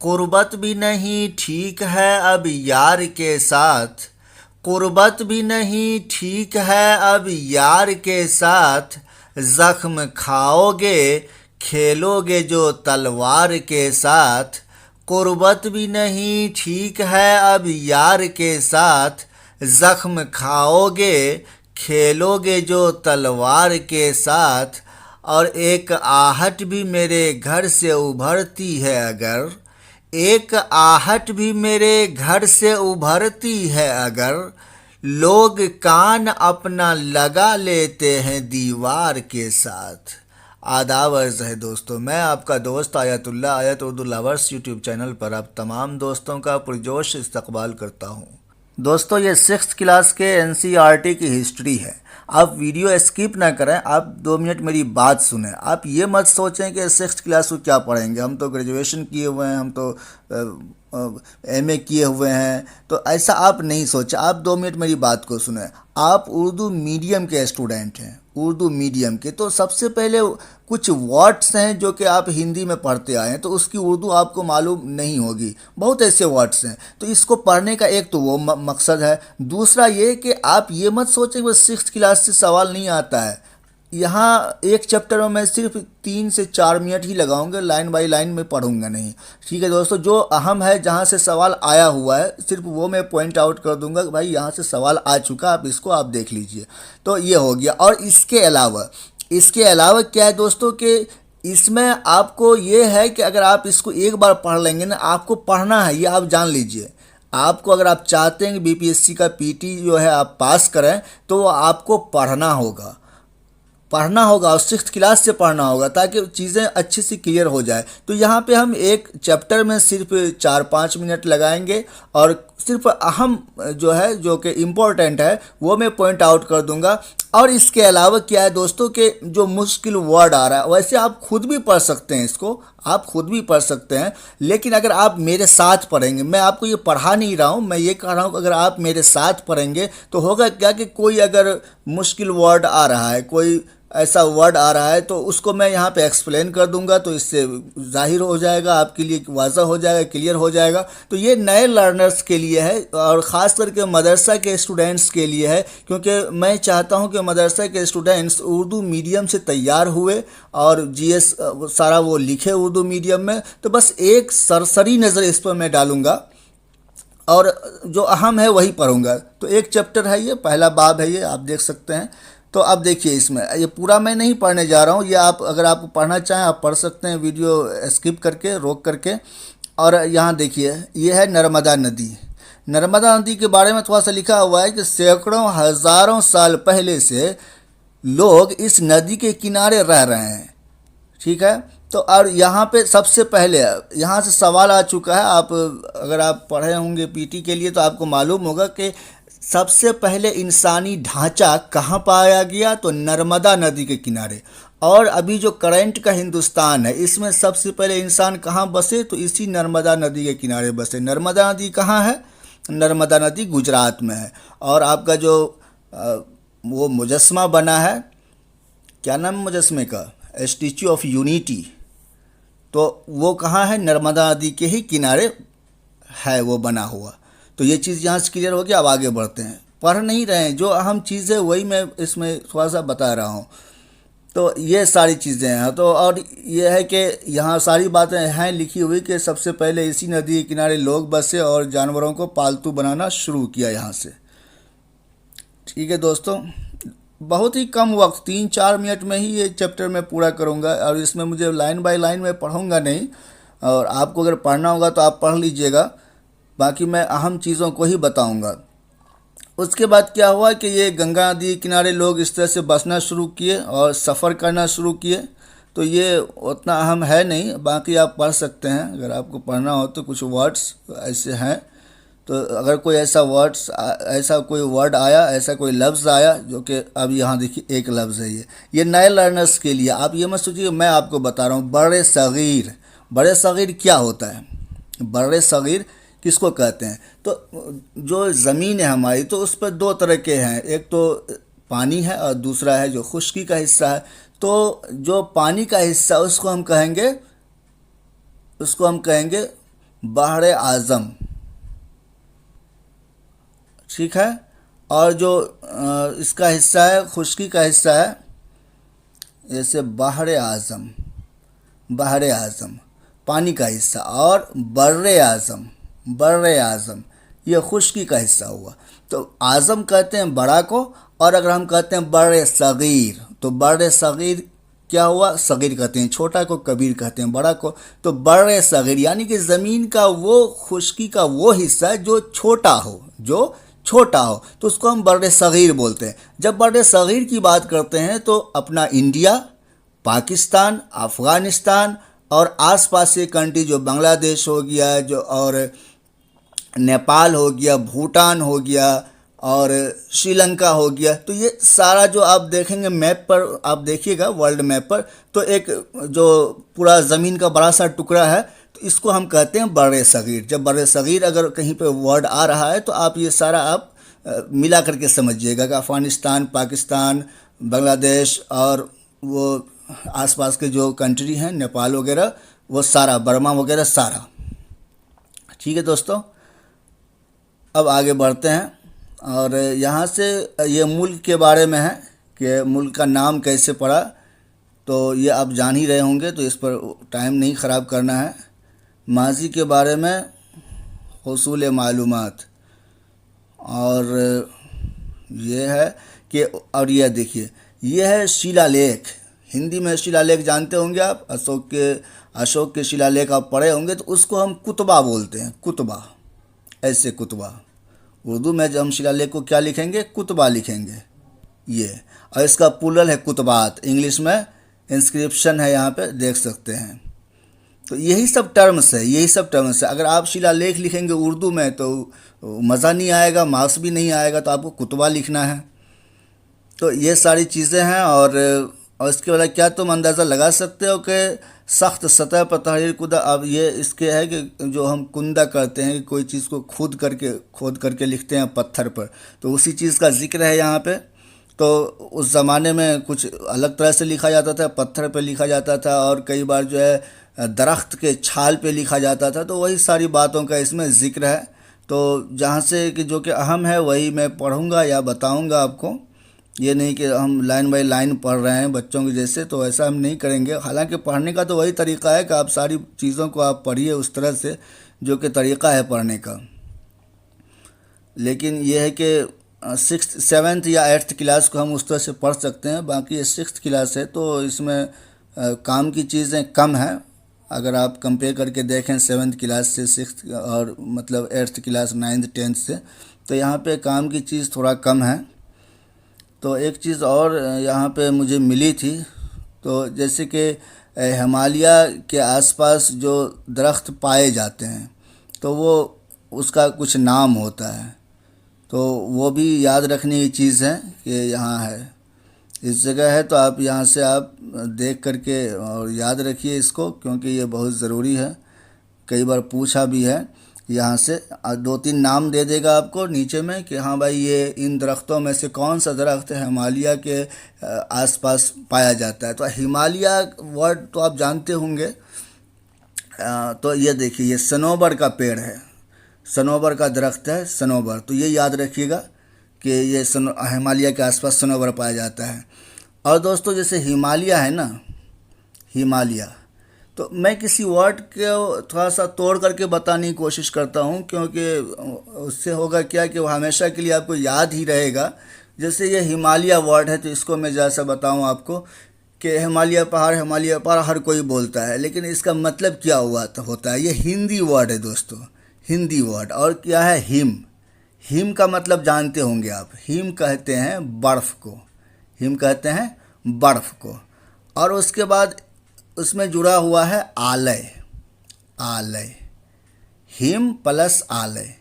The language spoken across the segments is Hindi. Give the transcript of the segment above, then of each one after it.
कुर्बत भी नहीं ठीक है अब यार के साथ, कुर्बत भी नहीं ठीक है अब यार के साथ, जख्म खाओगे खेलोगे जो तलवार के साथ। कुर्बत भी नहीं ठीक है अब यार के साथ, जख्म खाओगे खेलोगे जो तलवार के साथ। और एक आहट भी मेरे घर से उभरती है अगर, एक आहट भी मेरे घर से उभरती है अगर, लोग कान अपना लगा लेते हैं दीवार के साथ। आदाब अर्ज़ है दोस्तों, मैं आपका दोस्त आयतुल्लाह आयत उर्दू लवर्स यूट्यूब चैनल पर आप तमाम दोस्तों का पुरजोश इस्तकबाल करता हूँ। दोस्तों, ये 6th क्लास के एनसीईआरटी की हिस्ट्री है। आप वीडियो स्किप ना करें, आप 2 मिनट मेरी बात सुने। आप ये मत सोचें कि 6th क्लास को क्या पढ़ेंगे, हम तो ग्रेजुएशन किए हुए हैं, हम तो एमए किए हुए हैं, तो ऐसा आप नहीं सोचें। आप 2 मिनट मेरी बात को सुने। आप उर्दू मीडियम के स्टूडेंट हैं, उर्दू मीडियम के, तो सबसे पहले कुछ वर्ड्स हैं जो कि आप हिंदी में पढ़ते आए हैं, तो उसकी उर्दू आपको मालूम नहीं होगी। बहुत ऐसे वर्ड्स हैं, तो इसको पढ़ने का एक तो वो मकसद है। दूसरा ये कि आप ये मत सोचें कि 6th क्लास से सवाल नहीं आता है। यहाँ एक चैप्टर में मैं सिर्फ 3 से 4 मिनट ही लगाऊंगा, लाइन बाय लाइन में पढ़ूंगा नहीं। ठीक है दोस्तों, जो अहम है, जहाँ से सवाल आया हुआ है, सिर्फ वो मैं पॉइंट आउट कर दूंगा कि भाई यहाँ से सवाल आ चुका, आप इसको आप देख लीजिए। तो ये हो गया। और इसके अलावा क्या है दोस्तों कि इसमें आपको ये है कि अगर आप इसको एक बार पढ़ लेंगे ना, आपको पढ़ना है, ये आप जान लीजिए। आपको अगर आप चाहते हैं कि बीपीएससी का पीटी जो है आप पास करें, तो वो आपको पढ़ना होगा और 6th क्लास से पढ़ना होगा, ताकि चीज़ें अच्छे से क्लियर हो जाए। तो यहाँ पे हम एक चैप्टर में सिर्फ 4-5 मिनट लगाएंगे और सिर्फ अहम जो है, जो कि इम्पोर्टेंट है, वो मैं पॉइंट आउट कर दूंगा। और इसके अलावा क्या है दोस्तों कि जो मुश्किल वर्ड आ रहा है, वैसे आप खुद भी पढ़ सकते हैं, इसको आप खुद भी पढ़ सकते हैं। लेकिन अगर आप मेरे साथ पढ़ेंगे, मैं आपको ये पढ़ा नहीं रहा हूँ, मैं ये कह रहा हूँ कि अगर आप मेरे साथ पढ़ेंगे तो होगा क्या कि कोई अगर मुश्किल वर्ड आ रहा है, कोई ऐसा वर्ड आ रहा है, तो उसको मैं यहाँ पे एक्सप्लेन कर दूंगा, तो इससे जाहिर हो जाएगा, आपके लिए वाज़ह हो जाएगा, क्लियर हो जाएगा। तो ये नए लर्नर्स के लिए है और ख़ास करके मदरसा के स्टूडेंट्स के लिए है, क्योंकि मैं चाहता हूँ कि मदरसा के स्टूडेंट्स उर्दू मीडियम से तैयार हुए और जीएस सारा वो लिखे उर्दू मीडियम में। तो बस एक सरसरी नज़र इस पर मैं डालूँगा और जो अहम है वही पढ़ूंगा। तो एक चैप्टर है, ये पहला बाब है, ये आप देख सकते हैं। तो अब देखिए, इसमें ये पूरा मैं नहीं पढ़ने जा रहा हूँ, ये आप अगर आप पढ़ना चाहें आप पढ़ सकते हैं, वीडियो स्किप करके, रोक करके। और यहाँ देखिए, ये है नर्मदा नदी। नर्मदा नदी के बारे में थोड़ा सा लिखा हुआ है कि सैकड़ों हज़ारों साल पहले से लोग इस नदी के किनारे रह रहे हैं। ठीक है, तो और यहाँ पे सबसे पहले यहाँ से सवाल आ चुका है। आप अगर आप पढ़े होंगे पीटी के लिए तो आपको मालूम होगा कि सबसे पहले इंसानी ढांचा कहाँ पाया गया, तो नर्मदा नदी के किनारे। और अभी जो करंट का हिंदुस्तान है, इसमें सबसे पहले इंसान कहाँ बसे, तो इसी नर्मदा नदी के किनारे बसे। नर्मदा नदी कहाँ है? नर्मदा नदी गुजरात में है। और आपका जो वो मुजस्मा बना है, क्या नाम मुजस्मे का, स्टैच्यू ऑफ यूनिटी, तो वो कहाँ है? नर्मदा नदी के ही किनारे है वो बना हुआ। तो ये चीज़ यहाँ से क्लियर हो गया। अब आगे बढ़ते हैं, पढ़ नहीं रहे हैं, जो अहम चीज़ है वही मैं इसमें थोड़ा सा बता रहा हूँ। तो ये सारी चीज़ें हैं। तो और ये है कि यहाँ सारी बातें हैं लिखी हुई कि सबसे पहले इसी नदी के किनारे लोग बसे और जानवरों को पालतू बनाना शुरू किया यहाँ से। ठीक है दोस्तों, बहुत ही कम वक्त, 3-4 मिनट में ही ये चैप्टर मैं पूरा करूँगा और इसमें मुझे लाइन बाय लाइन में पढ़ूँगा नहीं। और आपको अगर पढ़ना होगा तो आप पढ़ लीजिएगा, बाकी मैं अहम चीज़ों को ही बताऊंगा। उसके बाद क्या हुआ कि ये गंगा नदी के किनारे लोग इस तरह से बसना शुरू किए और सफ़र करना शुरू किए। तो ये उतना अहम है नहीं, बाकी आप पढ़ सकते हैं अगर आपको पढ़ना हो तो। कुछ वर्ड्स ऐसे हैं, तो अगर कोई ऐसा कोई वर्ड आया, ऐसा कोई लफ्ज़ आया, जो कि अब यहाँ देखिए एक लफ्ज़ है, ये नए लर्नर्स के लिए। आप ये मत सोचिए, मैं आपको बता रहा हूँ। बड़े सग़ीर क्या होता है? बड़े सग़ीर किसको कहते हैं? तो जो ज़मीन है हमारी, तो उस पर 2 तरह के हैं, एक तो पानी है और दूसरा है जो खुश्की का हिस्सा है। तो जो पानी का हिस्सा उसको हम कहेंगे बहरे आज़म, ठीक है। और जो इसका हिस्सा है, खुश्की का हिस्सा है, जैसे बहरे आज़म, बहरे आज़म पानी का हिस्सा, और बर्रे आज़म, बर्रे आज़म ये खुश्की का हिस्सा हुआ। तो आज़म कहते हैं बड़ा को, और अगर हम कहते हैं बर्रे सगीर, तो बर्रे सगीर क्या हुआ, सगीर कहते हैं छोटा को, कबीर कहते हैं बड़ा को। तो बर्रे सगीर यानी कि ज़मीन का वो खुश्की का वो हिस्सा जो छोटा हो, जो छोटा हो, तो उसको हम बर्रे सगीर बोलते हैं। जब बर्रे सगीर की बात करते हैं तो अपना इंडिया, पाकिस्तान, अफ़गानिस्तान और आसपास के कंट्री जो बांग्लादेश हो गया, जो और नेपाल हो गया, भूटान हो गया और श्रीलंका हो गया, तो ये सारा जो आप देखेंगे मैप पर, आप देखिएगा वर्ल्ड मैप पर, तो एक जो पूरा ज़मीन का बड़ा सा टुकड़ा है, तो इसको हम कहते हैं बर्रे सगीर। जब बर्रे सगीर अगर कहीं पे वर्ड आ रहा है तो आप ये सारा आप मिला करके समझिएगा कि अफ़गानिस्तान, पाकिस्तान, बांग्लादेश और वो आसपास के जो कंट्री हैं, नेपाल वगैरह, वो सारा, बर्मा वगैरह सारा, ठीक है दोस्तों। अब आगे बढ़ते हैं, और यहाँ से ये मुल्क के बारे में है कि मुल्क का नाम कैसे पड़ा, तो ये आप जान ही रहे होंगे, तो इस पर टाइम नहीं ख़राब करना है। माजी के बारे में हुसूल मालूमात, और ये है कि, और यह देखिए, ये है शिलालेख। हिंदी में शिलालेख जानते होंगे आप, अशोक के शिलालेख आप पढ़े होंगे, तो उसको हम कुतबा बोलते हैं, कुतबा, ऐसे कुतबा। उर्दू में जब हम शिलालेख को क्या लिखेंगे, कुतबा लिखेंगे ये, और इसका प्लूरल है कुतबात। इंग्लिश में इंस्क्रिप्शन है, यहाँ पे देख सकते हैं। तो यही सब टर्म्स है, यही सब टर्म्स है। अगर आप शिलालेख लिखेंगे उर्दू में तो मज़ा नहीं आएगा, मार्क्स भी नहीं आएगा, तो आपको कुतबा लिखना है। तो ये सारी चीज़ें हैं, और इसके बाद क्या तुम अंदाज़ा लगा सकते हो कि सख्त सतह पर तहरीर कुदा, अब ये इसके है कि जो हम कुंदा करते हैं, कोई चीज़ को खोद करके लिखते हैं पत्थर पर, तो उसी चीज़ का जिक्र है यहाँ पे। तो उस ज़माने में कुछ अलग तरह से लिखा जाता था, पत्थर पे लिखा जाता था, और कई बार जो है दरख्त के छाल पे लिखा जाता था। तो वही सारी बातों का इसमें ज़िक्र है। तो जहाँ से कि जो कि अहम है वही मैं पढ़ूँगा या बताऊँगा आपको। ये नहीं कि हम लाइन बाय लाइन पढ़ रहे हैं बच्चों के जैसे, तो ऐसा हम नहीं करेंगे। हालांकि पढ़ने का तो वही तरीका है कि आप सारी चीज़ों को आप पढ़िए उस तरह से जो कि तरीका है पढ़ने का। लेकिन यह है कि 6th 7th या 8th क्लास को हम उस तरह से पढ़ सकते हैं। बाकी ये 6th क्लास है, तो इसमें काम की चीज़ें कम हैं। अगर आप कंपेयर करके देखें 7th क्लास से 6th, और मतलब 8th क्लास 9th 10th से, तो यहाँ पे काम की चीज़ थोड़ा कम है। तो एक चीज़ और यहाँ पे मुझे मिली थी, तो जैसे कि हिमालय के आसपास जो दरख्त पाए जाते हैं, तो वो उसका कुछ नाम होता है, तो वो भी याद रखने की चीज़ है कि यहाँ है, इस जगह है। तो आप यहाँ से आप देख करके और याद रखिए इसको, क्योंकि ये बहुत ज़रूरी है। कई बार पूछा भी है यहाँ से, 2-3 नाम दे देगा आपको नीचे में कि हाँ भाई ये इन दरख्तों में से कौन सा दरख्त हिमालय के आसपास पाया जाता है। तो हिमालय वर्ड तो आप जानते होंगे। तो ये देखिए, ये सनोबर का पेड़ है, सनोबर का दरख्त है, सनोबर। तो ये याद रखिएगा कि ये हिमालय के आसपास सनोबर पाया जाता है। और दोस्तों जैसे हिमालय है ना, हिमालय, तो मैं किसी वर्ड को थोड़ा सा तोड़ करके बताने की कोशिश करता हूँ, क्योंकि उससे होगा क्या कि वो हमेशा के लिए आपको याद ही रहेगा। जैसे ये हिमालय वर्ड है, तो इसको मैं जैसा बताऊँ आपको कि हिमालय पहाड़ हर कोई बोलता है, लेकिन इसका मतलब क्या होता है। ये हिंदी वर्ड है दोस्तों, हिंदी वर्ड। और क्या है, हिम। हिम का मतलब जानते होंगे आप, हिम कहते हैं बर्फ़ को, हिम कहते हैं बर्फ़ को। और उसके बाद उसमें जुड़ा हुआ है आलय, आलय, हिम प्लस आलय,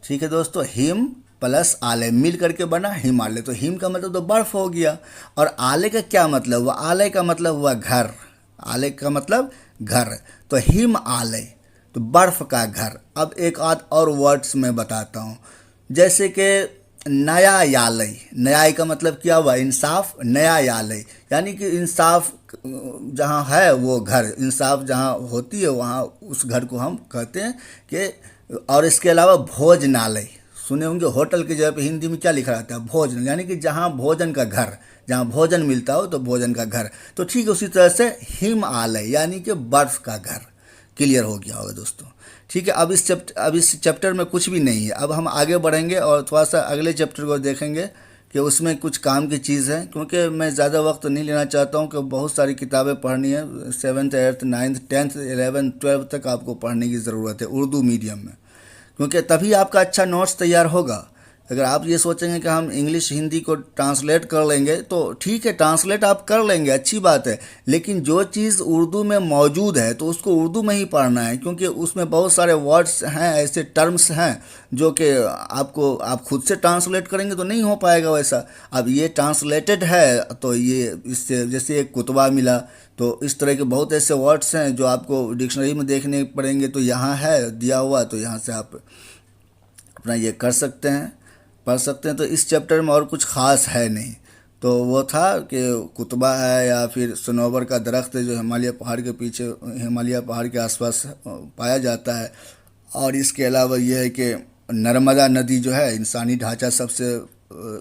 ठीक है दोस्तों, हिम प्लस आलय मिल करके बना हिमालय। तो हिम का मतलब तो बर्फ़ हो गया, और आलय का क्या मतलब हुआ, आलय का मतलब हुआ घर, आलय का मतलब घर। तो हिम आलय, तो बर्फ़ का घर। अब एक आध और वर्ड्स मैं बताता हूँ, जैसे कि न्यायालय, न्याय का मतलब क्या हुआ, इंसाफ, न्यायालय यानी कि इंसाफ जहाँ है वो घर, इंसाफ जहाँ होती है वहाँ उस घर को हम कहते हैं कि। और इसके अलावा भोजनालय सुने होंगे, होटल की जगह पे हिंदी में क्या लिखा रहता है, भोजन, यानी कि जहाँ भोजन का घर, जहाँ भोजन मिलता हो तो भोजन का घर। तो ठीक है, उसी तरह से हिमालय यानी कि बर्फ़ का घर। क्लियर हो गया होगा दोस्तों। ठीक है, अब इस चैप्टर में कुछ भी नहीं है। अब हम आगे बढ़ेंगे और थोड़ा सा अगले चैप्टर को देखेंगे कि उसमें कुछ काम की चीज़ है, क्योंकि मैं ज़्यादा वक्त नहीं लेना चाहता हूँ कि बहुत सारी किताबें पढ़नी है। 7th 8th 9th 10th 11th 12th तक आपको पढ़ने की ज़रूरत है उर्दू मीडियम में, क्योंकि तभी आपका अच्छा नोट्स तैयार होगा। अगर आप ये सोचेंगे कि हम इंग्लिश हिंदी को ट्रांसलेट कर लेंगे तो ठीक है, ट्रांसलेट आप कर लेंगे, अच्छी बात है, लेकिन जो चीज़ उर्दू में मौजूद है तो उसको उर्दू में ही पढ़ना है, क्योंकि उसमें बहुत सारे वर्ड्स हैं, ऐसे टर्म्स हैं जो कि आप खुद से ट्रांसलेट करेंगे तो नहीं हो पाएगा वैसा। अब ये ट्रांसलेटेड है तो ये इससे जैसे एक कुतबा मिला, तो इस तरह के बहुत ऐसे वर्ड्स हैं जो आपको डिक्शनरी में देखने पड़ेंगे, तो यहाँ है दिया हुआ, तो यहाँ से आप अपना ये कर सकते हैं, पढ़ सकते हैं। तो इस चैप्टर में और कुछ ख़ास है नहीं, तो वो था कि कुतबा है या फिर सनोबर का दरख्त है जो हिमालय पहाड़ के पीछे, हिमालय पहाड़ के आसपास पाया जाता है। और इसके अलावा ये है कि नर्मदा नदी जो है, इंसानी ढांचा सबसे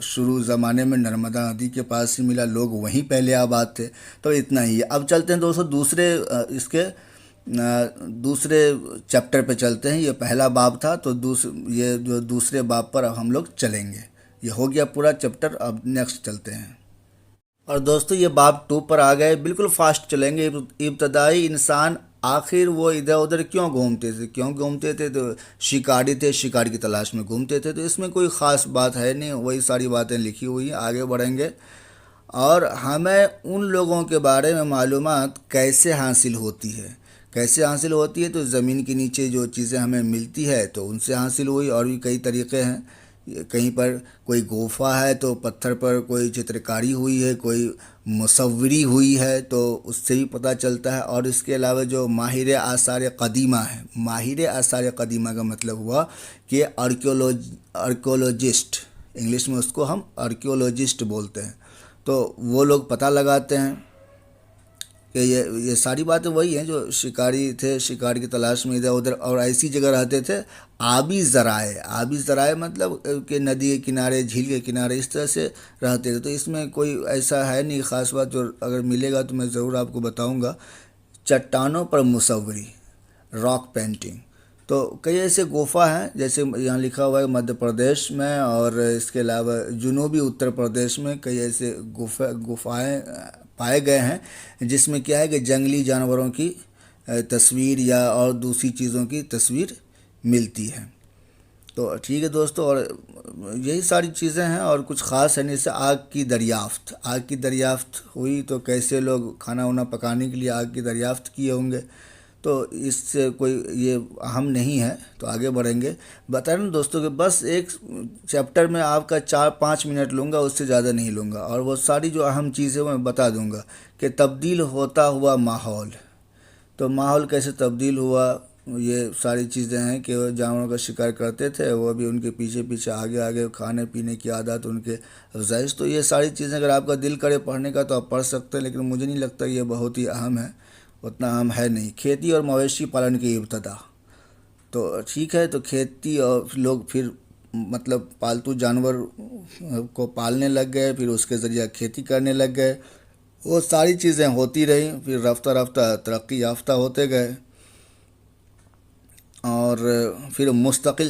शुरू ज़माने में नर्मदा नदी के पास ही मिला, लोग वहीं पहले आबाद थे। तो इतना ही है। अब चलते हैं दोस्तों दूसरे चैप्टर पे चलते हैं। ये पहला बाब था, तो ये जो दूसरे बाब पर अब हम लोग चलेंगे। ये हो गया पूरा चैप्टर, अब नेक्स्ट चलते हैं। और दोस्तों ये बाब 2 पर आ गए, बिल्कुल फास्ट चलेंगे। इब्तदाई इंसान आखिर वो इधर उधर क्यों घूमते थे, तो शिकारी थे, शिकार की तलाश में घूमते थे। तो इसमें कोई ख़ास बात है नहीं, वही सारी बातें लिखी हुई हैं। आगे बढ़ेंगे और हमें उन लोगों के बारे में मालूमात कैसे हासिल होती है, तो ज़मीन के नीचे जो चीज़ें हमें मिलती है तो उनसे हासिल हुई। और भी कई तरीक़े हैं, कहीं पर कोई गुफा है तो पत्थर पर कोई चित्रकारी हुई है, कोई मुसव्वरी हुई है, तो उससे भी पता चलता है। और इसके अलावा जो माहिर आसार क़दीमा है, माहिर आसार क़दीमा का मतलब हुआ कि आर्कियोलॉजिस्ट, इंग्लिश में उसको हम आर्कियोलॉजिस्ट बोलते हैं। तो वो लोग पता लगाते हैं कि ये सारी बातें वही हैं जो शिकारी थे, शिकार की तलाश में इधर उधर, और ऐसी जगह रहते थे। आबी ज़राए मतलब कि नदी के किनारे, झील के किनारे, इस तरह से रहते थे। तो इसमें कोई ऐसा है नहीं ख़ास बात, जो अगर मिलेगा तो मैं ज़रूर आपको बताऊंगा। चट्टानों पर मुसव्वरी, रॉक पेंटिंग, तो कई ऐसे गुफा हैं, जैसे यहाँ लिखा हुआ है मध्य प्रदेश में, और इसके अलावा जुनूबी उत्तर प्रदेश में कई ऐसे गुफाएं पाए गए हैं, जिसमें क्या है कि जंगली जानवरों की तस्वीर या और दूसरी चीज़ों की तस्वीर मिलती है। तो ठीक है दोस्तों, और यही सारी चीज़ें हैं और कुछ ख़ास है नहीं। जैसे आग की दरियाफ्त हुई, तो कैसे लोग खाना वाना पकाने के लिए आग की दरियाफ्त किए होंगे, तो इससे कोई ये अहम नहीं है। तो आगे बढ़ेंगे। बता रहे ना दोस्तों कि बस एक चैप्टर में आपका 4-5 मिनट लूँगा, उससे ज़्यादा नहीं लूँगा, और वो सारी जो अहम चीज़ें मैं बता दूँगा कि तब्दील होता हुआ माहौल, तो माहौल कैसे तब्दील हुआ, ये सारी चीज़ें हैं कि वो जानवरों का शिकार करते थे, वो भी उनके पीछे पीछे आगे आगे, खाने पीने की आदत, उनके अफजाइश। तो ये सारी चीज़ें अगर आपका दिल करे पढ़ने का तो आप पढ़ सकते हैं, लेकिन मुझे नहीं लगता ये बहुत ही अहम है, उतना अहम है नहीं। खेती और मवेशी पालन की इब्तदा, तो ठीक है, तो खेती और लोग फिर मतलब पालतू जानवर को पालने लग गए, फिर उसके ज़रिए खेती करने लग गए। वो सारी चीज़ें होती रही, फिर रफ्ता रफ्ता तरक्की याफ्ता होते गए, और फिर मुस्तकिल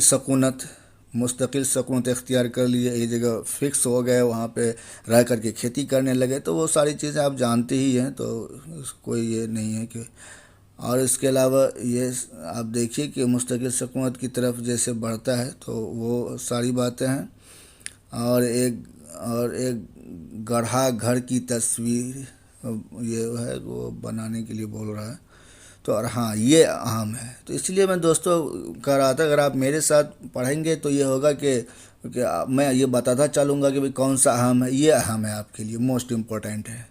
सकूनत इख्तियार कर लिए, एक जगह फ़िक्स हो गए, वहाँ पे रह करके खेती करने लगे। तो वो सारी चीज़ें आप जानते ही हैं, तो कोई ये नहीं है कि। और इसके अलावा ये आप देखिए कि मुस्तकिल सकूनत की तरफ जैसे बढ़ता है, तो वो सारी बातें हैं। और एक गढ़ा घर की तस्वीर ये है, वो बनाने के लिए बोल रहा है। तो और हाँ, ये अहम है। तो इसलिए मैं दोस्तों कह रहा था, अगर आप मेरे साथ पढ़ेंगे तो ये होगा कि मैं ये बताता चलूँगा कि भाई कौन सा अहम है। ये अहम है आपके लिए, मोस्ट इम्पोर्टेंट है।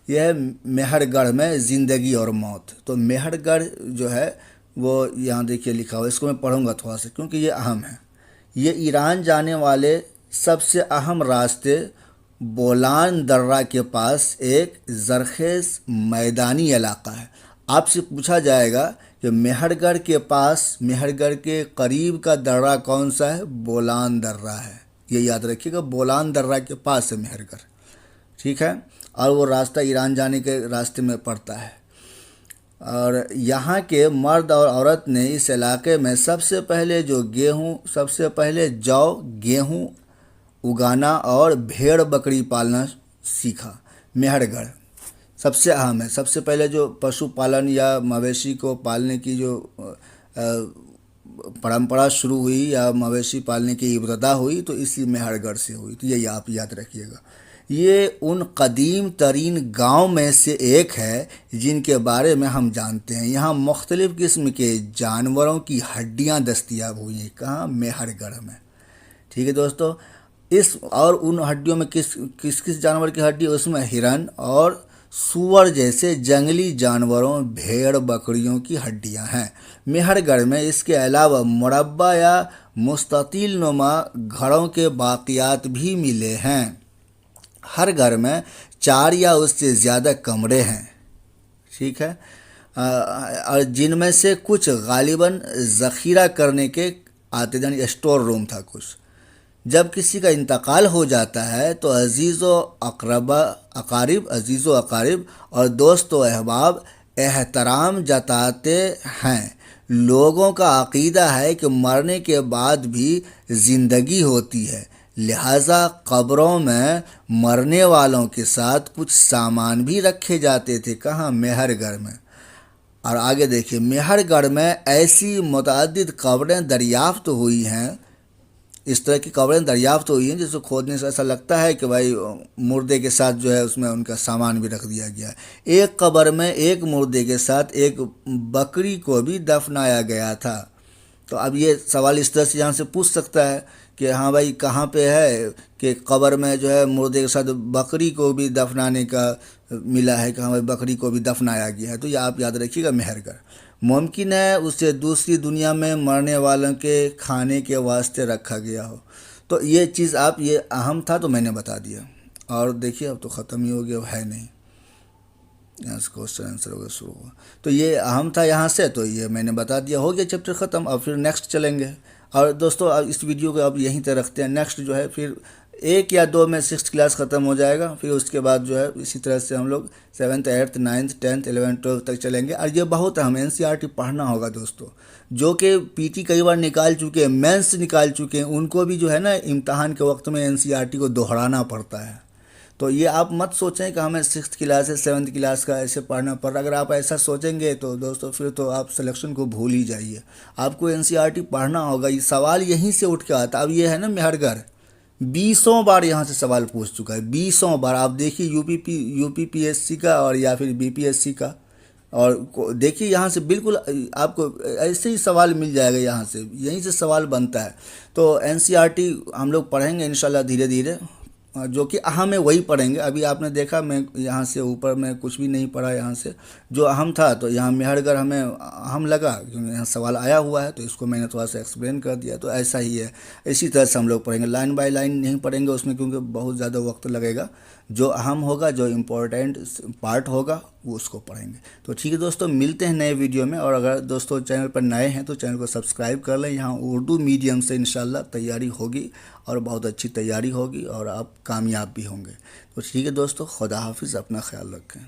यह है मेहरगढ़ में ज़िंदगी और मौत। तो मेहरगढ़ जो है वो यहाँ देखिए लिखा हुआ है, इसको मैं पढ़ूँगा थोड़ा सा क्योंकि ये अहम है। ये ईरान जाने वाले सबसे अहम रास्ते बोलान दर्रा के पास एक जरखेज़ मैदानी इलाका है। आपसे पूछा जाएगा कि मेहरगढ़ के पास, मेहरगढ़ के करीब का दर्रा कौन सा है? बोलान दर्रा है। ये याद रखिएगा, बोलान दर्रा के पास है मेहरगढ़, ठीक है। और वो रास्ता ईरान जाने के रास्ते में पड़ता है। और यहाँ के मर्द और औरत ने इस इलाके में सबसे पहले सबसे पहले जौ, गेहूँ उगाना और भेड़ बकरी पालना सीखा। मेहरगढ़ सबसे अहम है। सबसे पहले जो पशुपालन या मवेशी को पालने की जो परंपरा शुरू हुई या मवेशी पालने की इब्तदा हुई तो इसी मेहरगढ़ से हुई। तो ये आप याद रखिएगा। ये उन कदीम तरीन गांव में से एक है जिनके बारे में हम जानते हैं। यहाँ मुख्तलिफ़ किस्म के जानवरों की हड्डियाँ दस्तयाब हुई हैं। कहाँ? मेहरगढ़ में, ठीक है दोस्तों। और उन हड्डियों में किस किस जानवर की हड्डी? उसमें हिरन और सूअर जैसे जंगली जानवरों, भेड़ बकरियों की हड्डियां हैं। मेहरगढ़ में इसके अलावा मुरब्बा या मुस्ततील नुमा घरों के बाक़ियात भी मिले हैं। हर घर में 4 या उससे ज़्यादा कमरे हैं, ठीक है, और जिनमें से कुछ गालिबन ज़ख़ीरा करने के आते, यानी स्टोर रूम था कुछ। जब किसी का इंतकाल हो जाता है तो अजीज़ अकारिब और दोस्त व अहबाब एहतराम जताते हैं। लोगों का अक़ीदा है कि मरने के बाद भी ज़िंदगी होती है, लिहाजा कब्रों में मरने वालों के साथ कुछ सामान भी रखे जाते थे। कहाँ? मेहरगढ़ में। और आगे देखिए, मेहरगढ़ में ऐसी मुतअद्दिद कब्रें दरियाफ़्त हुई हैं, इस तरह की कब्रें दरियाफ़्त हुई हैं जिसको खोदने से ऐसा लगता है कि भाई मुर्दे के साथ जो है उसमें उनका सामान भी रख दिया गया है। एक कब्र में एक मुर्दे के साथ एक बकरी को भी दफनाया गया था। तो अब ये सवाल इस तरह से यहाँ से पूछ सकता है कि हाँ भाई कहाँ पे है कि कब्र में जो है मुर्दे के साथ बकरी को भी दफनाने का मिला है कि हाँ भाई बकरी को भी दफनाया गया है। तो ये आप याद रखिएगा, मेहरगढ़। मुमकिन है उसे दूसरी दुनिया में मरने वालों के खाने के वास्ते रखा गया हो। तो ये चीज़ ये अहम था तो मैंने बता दिया। और देखिए अब तो ख़त्म ही हो गया, है नहीं, यहाँ से क्वेश्चन आंसर होगा शुरू हुआ। तो ये अहम था यहाँ से, तो ये मैंने बता दिया, हो गया चैप्टर ख़त्म। अब फिर नेक्स्ट चलेंगे। और दोस्तों अब इस वीडियो को अब यहीं तक रखते हैं। नेक्स्ट जो है फिर 1 या 2 में 6th क्लास ख़त्म हो जाएगा। फिर उसके बाद जो है इसी तरह से हम लोग 7th 8th 9th 10th 11th 12th तक चलेंगे। और ये बहुत हम NCERT पढ़ना होगा दोस्तों। जो कि PT कई बार निकाल चुके हैं, मेंस निकाल चुके हैं, उनको भी जो है ना इम्तहान के वक्त में NCERT को दोहराना पड़ता है। तो ये आप मत सोचें कि हमें 6th क्लास है 7th क्लास का ऐसे पढ़ना पड़ रहा। अगर आप ऐसा सोचेंगे तो दोस्तों फिर तो आप सिलेक्शन को भूल ही जाइए। आपको NCERT पढ़ना होगा। ये सवाल यहीं से उठ के आता। अब ये है ना मेहरगढ़, 20 बार यहाँ से सवाल पूछ चुका है, 20 बार। आप देखिए UPPSC का और या फिर BPSC का, और देखिए यहाँ से बिल्कुल आपको ऐसे ही सवाल मिल जाएगा। यहाँ से यहीं से सवाल बनता है। तो NCERT हम लोग पढ़ेंगे इंशाल्लाह धीरे धीरे, जो कि अहम है वही पढ़ेंगे। अभी आपने देखा मैं यहाँ से ऊपर में कुछ भी नहीं पढ़ा। यहाँ से जो अहम था तो यहाँ मेहरगढ़ हमें अहम लगा क्योंकि यहाँ सवाल आया हुआ है, तो इसको मैंने थोड़ा सा एक्सप्लेन कर दिया। तो ऐसा ही है, इसी तरह से हम लोग पढ़ेंगे, लाइन बाय लाइन नहीं पढ़ेंगे उसमें, क्योंकि बहुत ज़्यादा वक्त लगेगा। जो अहम होगा, जो इम्पोर्टेंट पार्ट होगा वो उसको पढ़ेंगे। तो ठीक है दोस्तों, मिलते हैं नए वीडियो में। और अगर दोस्तों चैनल पर नए हैं तो चैनल को सब्सक्राइब कर लें। यहाँ उर्दू मीडियम से इंशाल्लाह तैयारी होगी और बहुत अच्छी तैयारी होगी और आप कामयाब भी होंगे। तो ठीक है दोस्तों, खुदा हाफिज़, अपना ख्याल रखें।